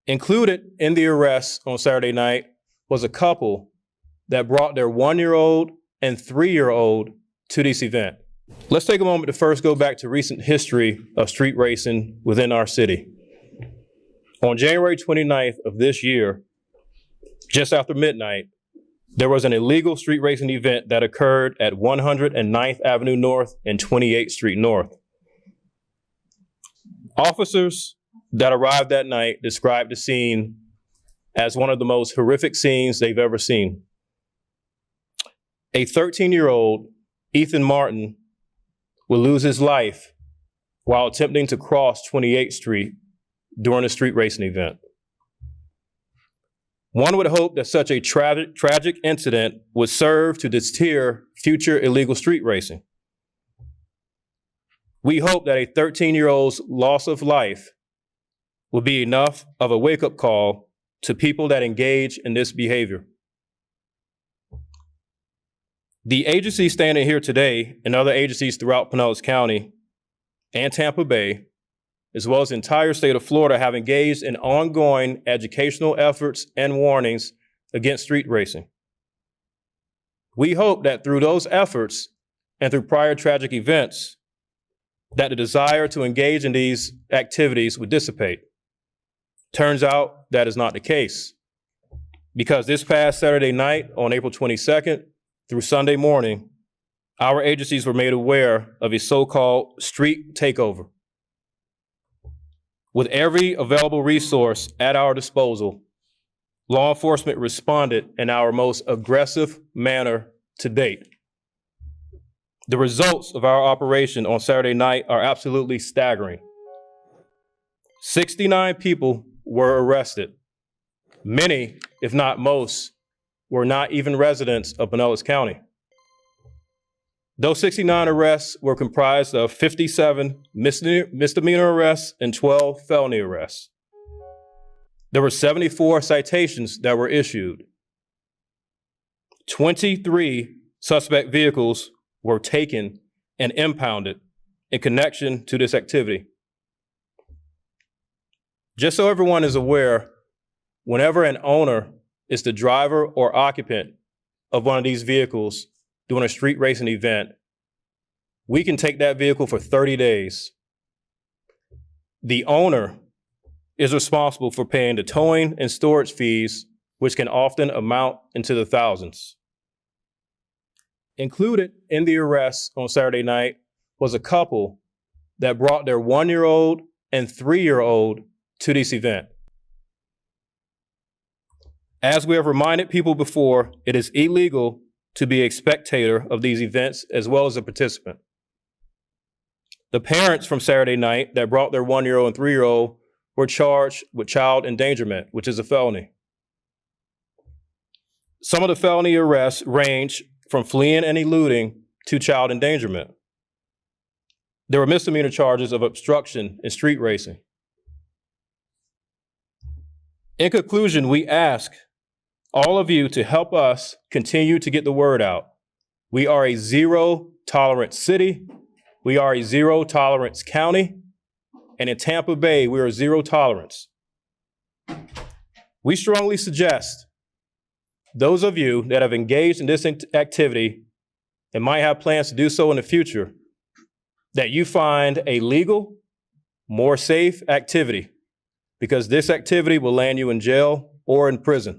Included in the arrest on Saturday night was a couple that brought their 1-year-old and 3-year-old to this event. Let's take a moment to first go back to recent history of street racing within our city. On January 29th of this year, just after midnight, there was an illegal street racing event that occurred at 109th Avenue North and 28th Street North. Officers that arrived that night described the scene as one of the most horrific scenes they've ever seen. A 13-year-old, Ethan Martin, will lose his life while attempting to cross 28th Street during a street racing event. One would hope that such a tragic incident would serve to deter future illegal street racing. We hope that a 13-year-old's loss of life will be enough of a wake-up call to people that engage in this behavior. The agencies standing here today and other agencies throughout Pinellas County and Tampa Bay, as well as the entire state of Florida, have engaged in ongoing educational efforts and warnings against street racing. We hope that through those efforts and through prior tragic events, that the desire to engage in these activities would dissipate. Turns out that is not the case, because this past Saturday night on April 22nd through Sunday morning, our agencies were made aware of a so-called street takeover. With every available resource at our disposal, law enforcement responded in our most aggressive manner to date. The results of our operation on Saturday night are absolutely staggering. 69 people were arrested. Many, if not most, were not even residents of Pinellas County. Those 69 arrests were comprised of 57 misdemeanor arrests and 12 felony arrests. There were 74 citations that were issued. 23 suspect vehicles were taken and impounded in connection to this activity. Just so everyone is aware, whenever an owner is the driver or occupant of one of these vehicles during a street racing event, we can take that vehicle for 30 days. The owner is responsible for paying the towing and storage fees, which can often amount into the thousands. Included in the arrest on Saturday night was a couple that brought their 1-year-old and 3-year-old to this event. As we have reminded people before, it is illegal to be a spectator of these events as well as a participant. The parents from Saturday night that brought their 1-year-old and 3-year-old were charged with child endangerment, which is a felony. Some of the felony arrests range from fleeing and eluding to child endangerment. There were misdemeanor charges of obstruction in street racing. In conclusion, we ask all of you to help us continue to get the word out. We are a zero-tolerance city. We are a zero-tolerance county. And in Tampa Bay, we are zero tolerance. We strongly suggest those of you that have engaged in this activity and might have plans to do so in the future, that you find a legal, more safe activity, because this activity will land you in jail or in prison.